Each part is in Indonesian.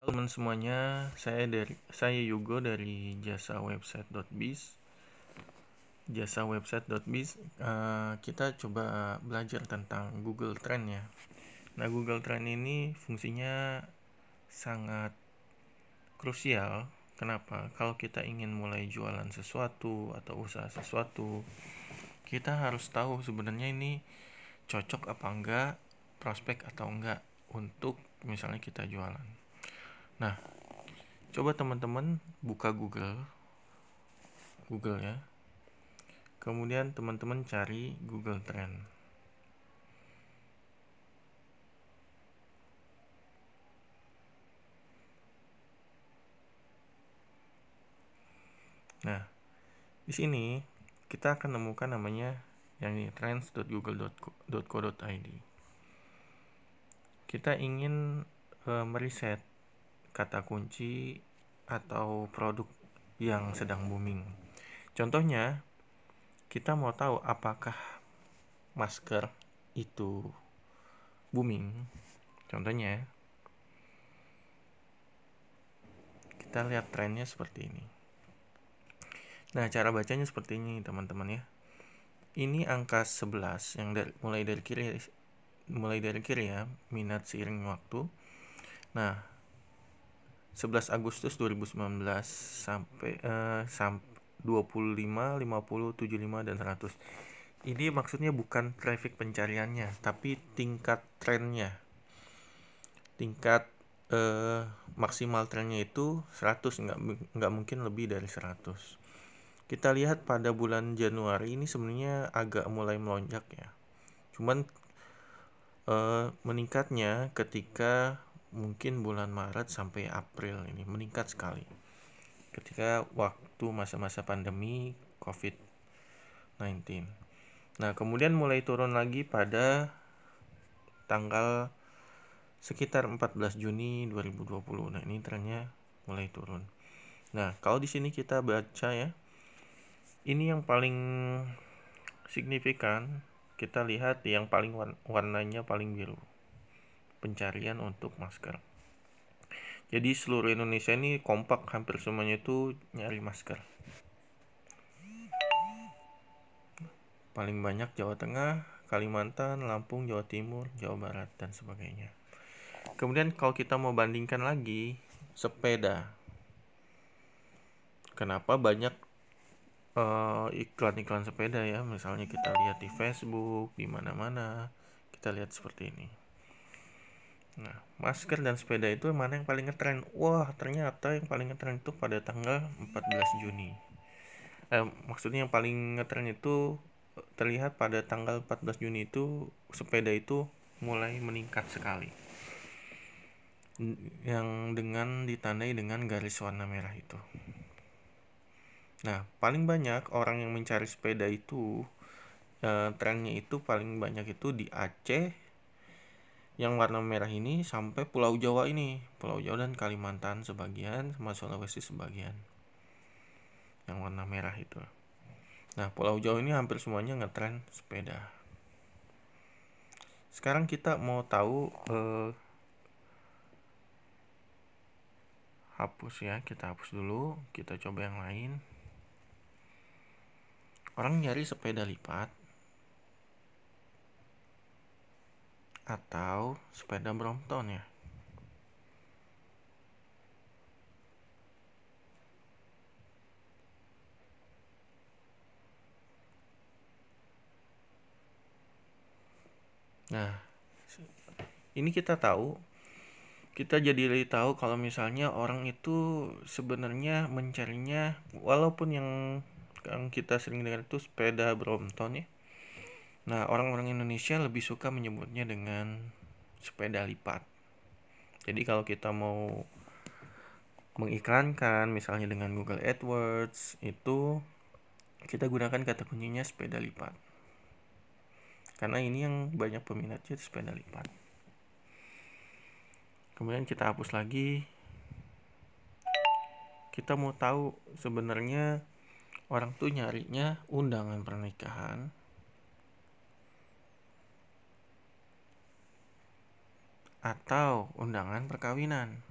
Halo teman semuanya, saya Yugo dari jasawebsite.biz. Jasawebsite.biz, kita coba belajar tentang Google Trend ya. Nah, Google Trend ini fungsinya sangat krusial. Kenapa? Kalau kita ingin mulai jualan sesuatu atau usaha sesuatu, kita harus tahu sebenarnya ini cocok apa enggak, prospek atau enggak untuk misalnya kita jualan. Nah, coba teman-teman buka Google ya. Kemudian teman-teman cari Google Trend. Nah, di sini kita akan menemukan namanya yang ini trends.google.co.id. Kita ingin meriset kata kunci atau produk yang sedang booming. Contohnya, kita mau tahu apakah masker itu booming. Contohnya, kita lihat trennya seperti ini. Nah, cara bacanya seperti ini, teman-teman ya. Ini angka 11 yang mulai dari kiri ya, minat seiring waktu. Nah, 11 Agustus 2019 sampai 25, 50, 75 dan 100. Ini maksudnya bukan traffic pencariannya, tapi tingkat trennya. Tingkat maksimal trennya itu 100, nggak mungkin lebih dari 100. Kita lihat pada bulan Januari ini sebenarnya agak mulai melonjak ya. Cuman meningkatnya ketika mungkin bulan Maret sampai April ini meningkat sekali. Ketika waktu masa-masa pandemi COVID-19. Nah, kemudian mulai turun lagi pada tanggal sekitar 14 Juni 2020. Nah, ini trennya mulai turun. Nah, kalau di sini kita baca ya, ini yang paling signifikan, kita lihat yang paling warnanya paling biru. Pencarian untuk masker. Jadi seluruh Indonesia ini kompak, hampir semuanya itu nyari masker. Paling banyak Jawa Tengah, Kalimantan, Lampung, Jawa Timur, Jawa Barat, dan sebagainya. Kemudian kalau kita mau bandingkan lagi, sepeda. Kenapa banyak iklan-iklan sepeda ya, misalnya kita lihat di Facebook, di mana-mana, kita lihat seperti ini. Nah, masker dan sepeda itu mana yang paling ngetren? Wah, ternyata yang paling ngetren itu pada tanggal 14 Juni. Maksudnya yang paling ngetren itu terlihat pada tanggal 14 Juni itu sepeda itu mulai meningkat sekali. Yang dengan ditandai dengan garis warna merah itu. Nah, paling banyak orang yang mencari sepeda itu trennya itu paling banyak itu di Aceh yang warna merah ini sampai Pulau Jawa ini, Pulau Jawa dan Kalimantan sebagian, sama Sulawesi sebagian. Yang warna merah itu. Nah, Pulau Jawa ini hampir semuanya ngetren sepeda. Sekarang kita mau tahu hapus ya, kita hapus dulu, kita coba yang lain. Orang nyari sepeda lipat atau sepeda Brompton ya. Nah, ini kita jadi tahu kalau misalnya orang itu sebenarnya mencarinya, walaupun yang kita sering dengar itu sepeda Brompton ya. Nah, orang-orang Indonesia lebih suka menyebutnya dengan sepeda lipat. Jadi kalau kita mau mengiklankan misalnya dengan Google AdWords, itu kita gunakan kata kuncinya sepeda lipat. Karena ini yang banyak peminatnya sepeda lipat. Kemudian kita hapus lagi. Kita mau tahu sebenarnya orang tuh nyarinya undangan pernikahan atau undangan perkawinan.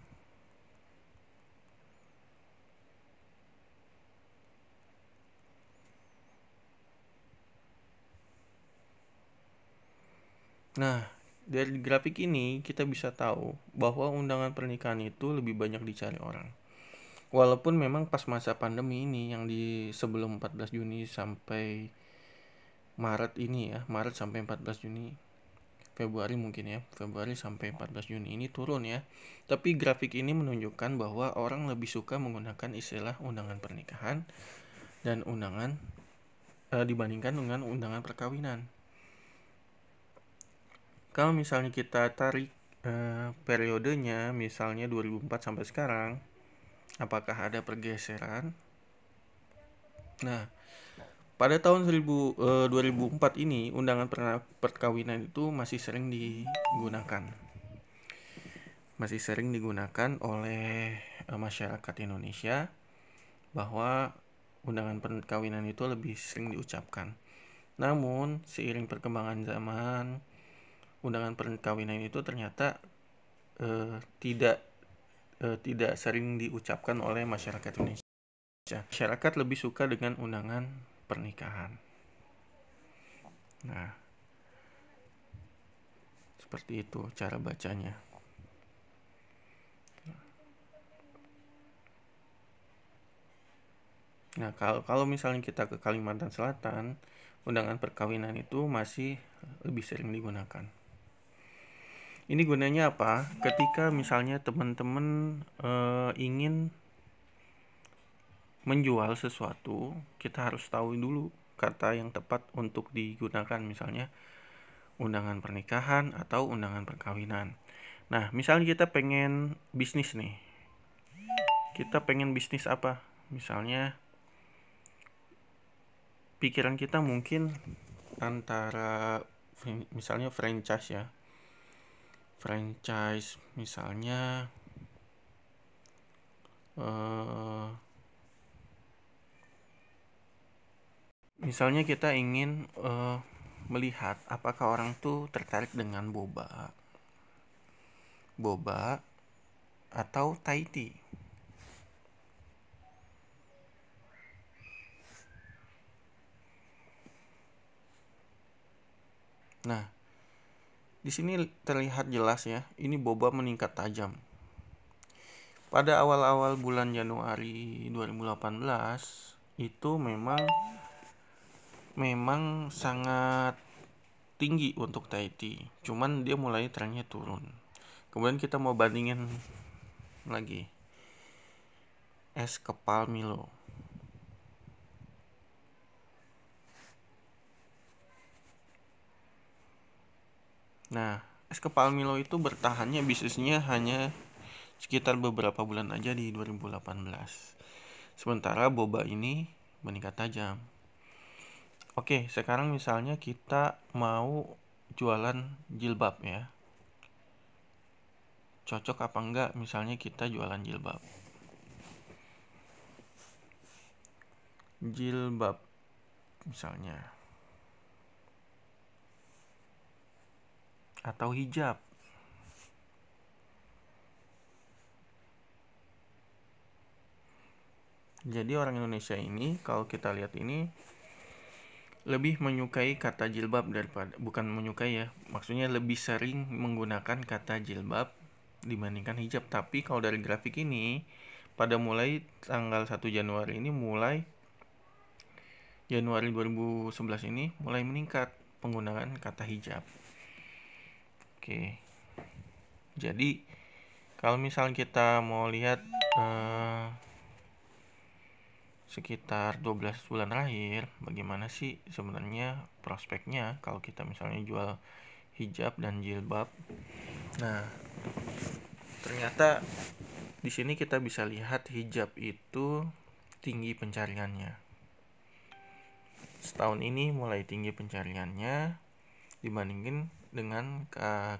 Nah, dari grafik ini kita bisa tahu bahwa undangan pernikahan itu lebih banyak dicari orang. Walaupun memang pas masa pandemi ini yang di sebelum 14 Juni sampai Maret ini ya, Maret sampai 14 Juni, Februari mungkin ya, Februari sampai 14 Juni ini turun ya. Tapi grafik ini menunjukkan bahwa orang lebih suka menggunakan istilah undangan pernikahan dan undangan dibandingkan dengan undangan perkawinan. Kalau misalnya kita tarik periodenya, misalnya 2004 sampai sekarang, apakah ada pergeseran? Nah, pada tahun 2004 ini, undangan perkawinan itu masih sering digunakan. Masih sering digunakan oleh masyarakat Indonesia, bahwa undangan perkawinan itu lebih sering diucapkan. Namun, seiring perkembangan zaman, undangan perkawinan itu ternyata tidak sering diucapkan oleh masyarakat Indonesia. Masyarakat lebih suka dengan undangan pernikahan. Nah, seperti itu cara bacanya. Nah, kalau misalnya kita ke Kalimantan Selatan, undangan perkawinan itu masih lebih sering digunakan. Ini gunanya apa? Ketika misalnya teman-teman ingin menjual sesuatu, kita harus tahu dulu kata yang tepat untuk digunakan, misalnya undangan pernikahan atau undangan perkawinan. Nah, misalnya kita pengen bisnis nih. Kita pengen bisnis apa? Misalnya pikiran kita mungkin antara misalnya franchise ya. Franchise misalnya misalnya kita ingin melihat apakah orang tuh tertarik dengan boba atau Thai tea. Nah, di sini terlihat jelas ya, ini boba meningkat tajam. Pada awal-awal bulan Januari 2018 itu memang sangat tinggi untuk Thai tea. Cuman dia mulai trennya turun. Kemudian kita mau bandingin lagi. Es kepal Milo. Nah, es kepal Milo itu bertahannya bisnisnya hanya sekitar beberapa bulan aja di 2018. Sementara boba ini meningkat tajam. Oke, sekarang misalnya kita mau jualan jilbab ya. Cocok apa enggak misalnya kita jualan jilbab. Jilbab misalnya. Atau hijab. Jadi orang Indonesia ini kalau kita lihat ini lebih menyukai kata jilbab daripada, bukan menyukai ya, maksudnya lebih sering menggunakan kata jilbab dibandingkan hijab. Tapi kalau dari grafik ini pada mulai tanggal 1 Januari ini, mulai Januari 2011 ini mulai meningkat penggunaan kata hijab. Oke. Jadi kalau misalnya kita mau lihat sekitar 12 bulan terakhir, bagaimana sih sebenarnya prospeknya kalau kita misalnya jual hijab dan jilbab. Nah, ternyata di sini kita bisa lihat hijab itu tinggi pencariannya. Setahun ini mulai tinggi pencariannya dibandingin dengan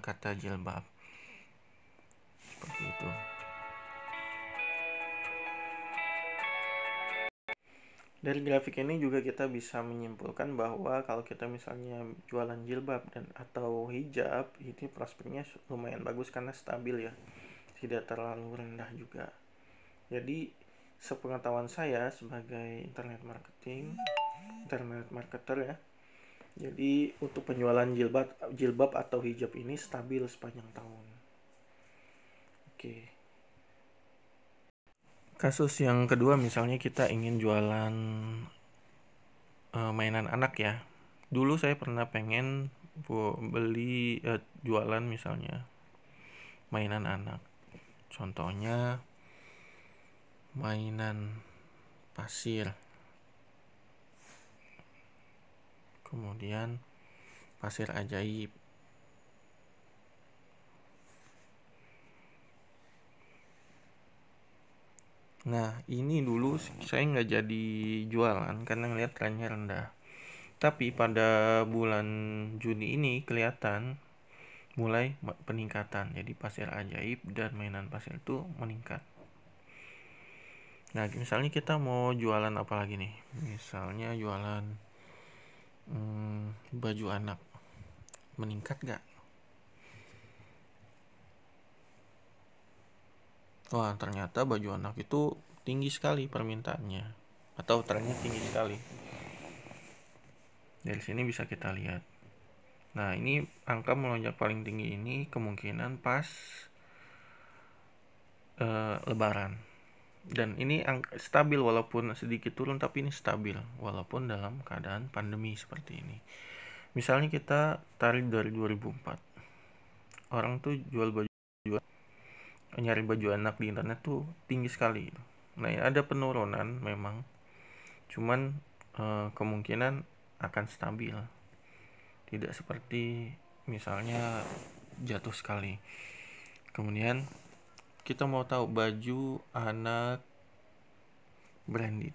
kata jilbab. Seperti itu. Dari grafik ini juga kita bisa menyimpulkan bahwa kalau kita misalnya jualan jilbab dan atau hijab, ini prospeknya lumayan bagus karena stabil ya, tidak terlalu rendah juga. Jadi sepengetahuan saya sebagai internet marketer ya, Jadi untuk penjualan jilbab atau hijab ini stabil sepanjang tahun. Oke. Kasus yang kedua, misalnya kita ingin jualan mainan anak ya. Dulu saya pernah pengen beli jualan misalnya mainan anak. Contohnya mainan pasir. Kemudian pasir ajaib. Nah, ini dulu saya nggak jadi jualan karena ngeliat trennya rendah. Tapi pada bulan Juni ini kelihatan mulai peningkatan. Jadi pasir ajaib dan mainan pasir itu meningkat. Nah, misalnya kita mau jualan apa lagi nih? Misalnya jualan baju anak. Meningkat nggak? Wah, ternyata baju anak itu tinggi sekali permintaannya. Atau trennya tinggi sekali. Dari sini bisa kita lihat. Nah, ini angka melonjak paling tinggi ini kemungkinan pas Lebaran. Dan ini stabil walaupun sedikit turun, tapi ini stabil walaupun dalam keadaan pandemi seperti ini. Misalnya kita tarik dari 2004. Orang tuh nyari baju anak di internet tuh tinggi sekali. Nah, ada penurunan memang. Cuman kemungkinan akan stabil. Tidak seperti misalnya jatuh sekali. Kemudian kita mau tahu baju anak branded.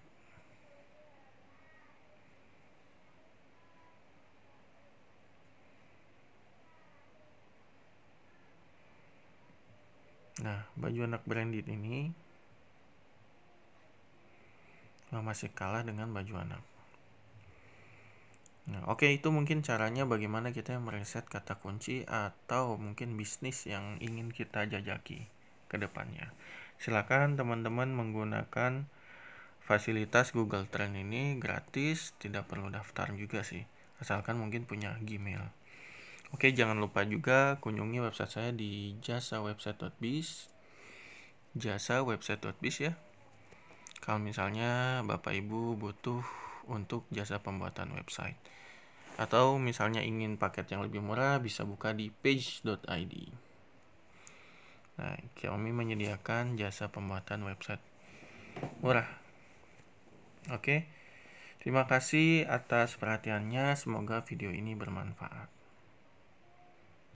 Nah, baju anak branded ini masih kalah dengan baju anak. Nah, oke, itu mungkin caranya bagaimana kita mereset kata kunci atau mungkin bisnis yang ingin kita jajaki ke depannya. Silakan teman-teman menggunakan fasilitas Google Trend ini gratis, tidak perlu daftar juga sih, asalkan mungkin punya Gmail. Oke, jangan lupa juga kunjungi website saya di jasawebsite.biz. Jasawebsite.biz ya. Kalau misalnya Bapak Ibu butuh untuk jasa pembuatan website. Atau misalnya ingin paket yang lebih murah, bisa buka di page.id. Nah, kami menyediakan jasa pembuatan website murah. Oke, terima kasih atas perhatiannya. Semoga video ini bermanfaat.